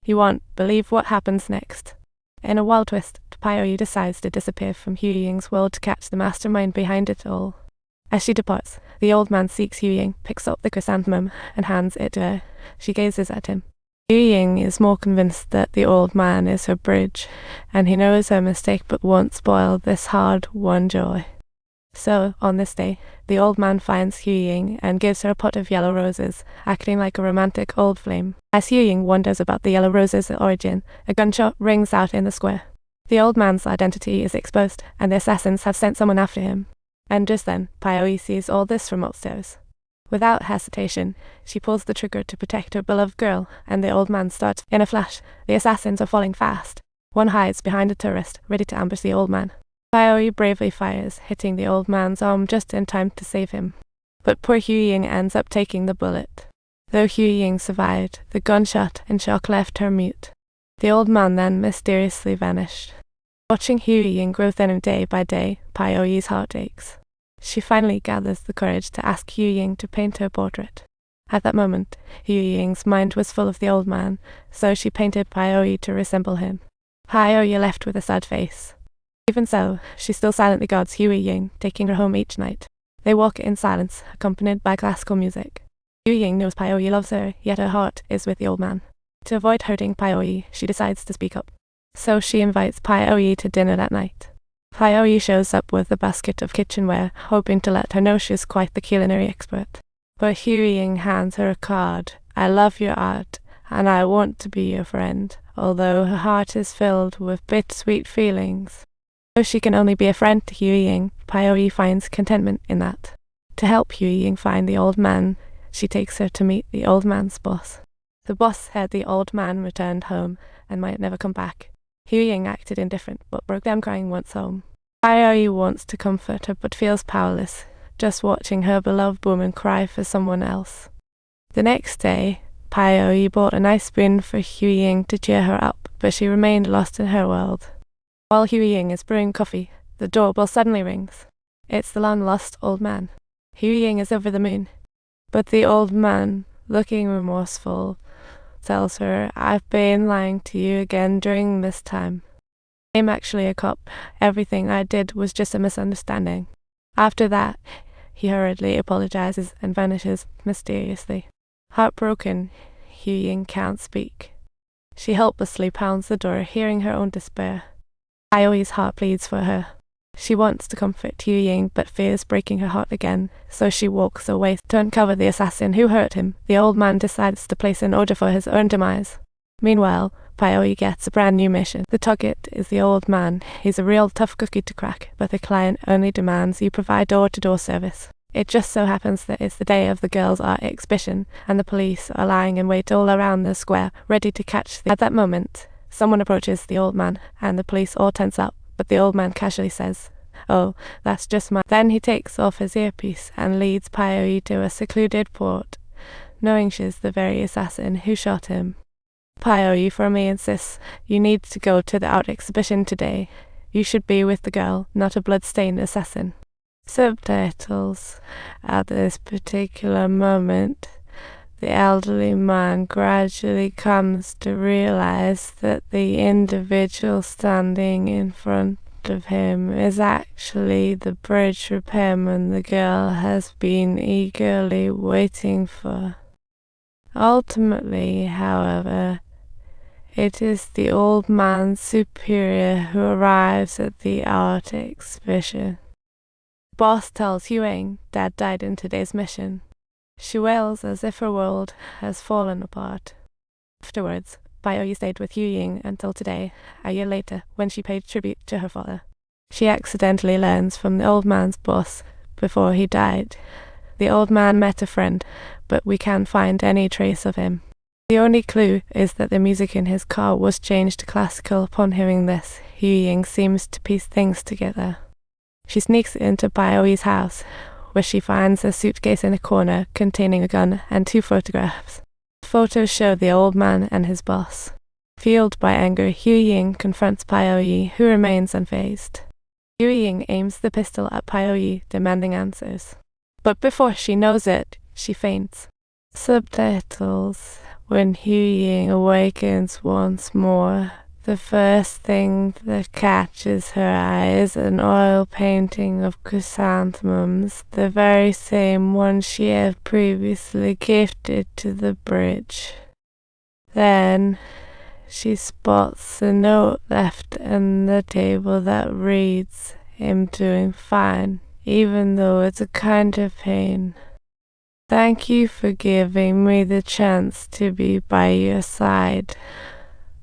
You won't believe what happens next. In a wild twist, Pyoe decides to disappear from Hu Ying's world to catch the mastermind behind it all. As she departs, the old man seeks Hu Ying, picks up the chrysanthemum, and hands it to her. She gazes at him. Hu Ying is more convinced that the old man is her bridge, and he knows her mistake but won't spoil this hard-won joy. So, on this day, the old man finds Hu Ying and gives her a pot of yellow roses, acting like a romantic old flame. As Hu Ying wonders about the yellow roses' origin, a gunshot rings out in the square. The old man's identity is exposed, and the assassins have sent someone after him. And just then, Pyoe sees all this from upstairs. Without hesitation, she pulls the trigger to protect her beloved girl, and the old man starts. In a flash, the assassins are falling fast. One hides behind a turret, ready to ambush the old man. Pyoe bravely fires, hitting the old man's arm just in time to save him. But poor Hu Ying ends up taking the bullet. Though Hu Ying survived, the gunshot and shock left her mute. The old man then mysteriously vanished. Watching Hu Ying grow thinner day by day, Pyoe's heart aches. She finally gathers the courage to ask Hu Ying to paint her portrait. At that moment, Hu Ying's mind was full of the old man, so she painted Pyoe to resemble him. Pyoe left with a sad face. Even so, she still silently guards Hu Ying, taking her home each night. They walk in silence, accompanied by classical music. Hu Ying knows Pyoe loves her, yet her heart is with the old man. To avoid hurting Pyoe, she decides to speak up. So she invites Pyoe to dinner that night. Pyoe shows up with a basket of kitchenware, hoping to let her know she's quite the culinary expert. But Hu Ying hands her a card. I love your art, and I want to be your friend, although her heart is filled with bittersweet feelings. Though she can only be a friend to Hu Ying, Pyoe finds contentment in that. To help Hu Ying find the old man, she takes her to meet the old man's boss. The boss heard the old man returned home and might never come back. Hu Ying acted indifferent, but broke down crying once home. Pyoe wants to comfort her, but feels powerless, just watching her beloved woman cry for someone else. The next day, Pyoe bought a nice spoon for Hu Ying to cheer her up, but she remained lost in her world. While Hu Ying is brewing coffee, the doorbell suddenly rings. It's the long-lost old man. Hu Ying is over the moon. But the old man, looking remorseful, tells her, I've been lying to you again during this time. I'm actually a cop. Everything I did was just a misunderstanding. After that, he hurriedly apologizes and vanishes mysteriously. Heartbroken, Hu Ying can't speak. She helplessly pounds the door, hearing her own despair. Pyoe's heart pleads for her. She wants to comfort Hu Ying, but fears breaking her heart again, so she walks away to uncover the assassin who hurt him. The old man decides to place an order for his own demise. Meanwhile, Pyoe gets a brand new mission. The target is the old man. He's a real tough cookie to crack, but the client only demands you provide door-to-door service. It just so happens that it's the day of the girls' art exhibition, and the police are lying in wait all around the square, ready to catch them. At that moment, someone approaches the old man, and the police all tense up. But the old man casually says, Oh, that's just my... Then he takes off his earpiece and leads Pyoe to a secluded port, knowing she's the very assassin who shot him. Pyoe firmly insists, you need to go to the art exhibition today. You should be with the girl, not a blood-stained assassin. Subtitles. At this particular moment, the elderly man gradually comes to realize that the individual standing in front of him is actually the bridge repairman the girl has been eagerly waiting for. Ultimately, however, it is the old man's superior who arrives at the art exhibition. The boss tells Hu Ying Dad died in today's mission. She wails as if her world has fallen apart. Afterwards, Pyoe stayed with Hu Ying until today, a year later, when she paid tribute to her father. She accidentally learns from the old man's boss before he died. The old man met a friend, but we can't find any trace of him. The only clue is that the music in his car was changed to classical. Upon hearing this, Hu Ying seems to piece things together. She sneaks into Pyoe's house, where she finds a suitcase in a corner containing a gun and 2 photographs. The photos show the old man and his boss. Fueled by anger, Hu Ying confronts Pyoe, who remains unfazed. Hu Ying aims the pistol at Pyoe, demanding answers. But before she knows it, she faints. Subtitles. When Hu Ying awakens once more, the first thing that catches her eye is an oil painting of chrysanthemums, the very same one she had previously gifted to the bridge. Then she spots a note left on the table that reads, "I'm doing fine, even though it's a kind of pain. Thank you for giving me the chance to be by your side.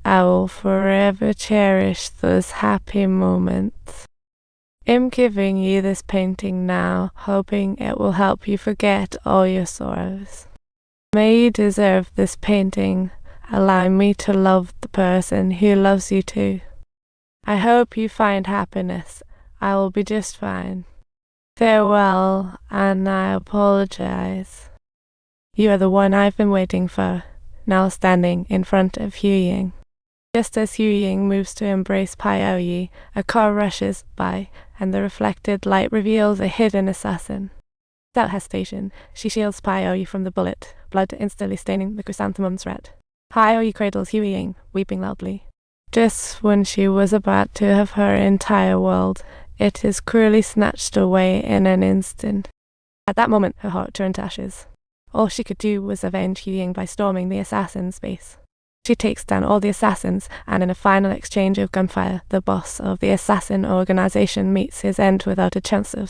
I will forever cherish those happy moments. I'm giving you this painting now, hoping it will help you forget all your sorrows. May you deserve this painting, allowing me to love the person who loves you too. I hope you find happiness. I will be just fine. Farewell, and I apologize. You are the one I've been waiting for," now standing in front of Hu Ying. Just as Hu Ying moves to embrace Paiyi, a car rushes by, and the reflected light reveals a hidden assassin. Without hesitation, she shields Paiyi from the bullet, blood instantly staining the chrysanthemums red. Paiyi cradles Hu Ying, weeping loudly. Just when she was about to have her entire world, it is cruelly snatched away in an instant. At that moment, her heart turned to ashes. All she could do was avenge Hu Ying by storming the assassin's base. She takes down all the assassins, and in a final exchange of gunfire, the boss of the assassin organization meets his end without a chance of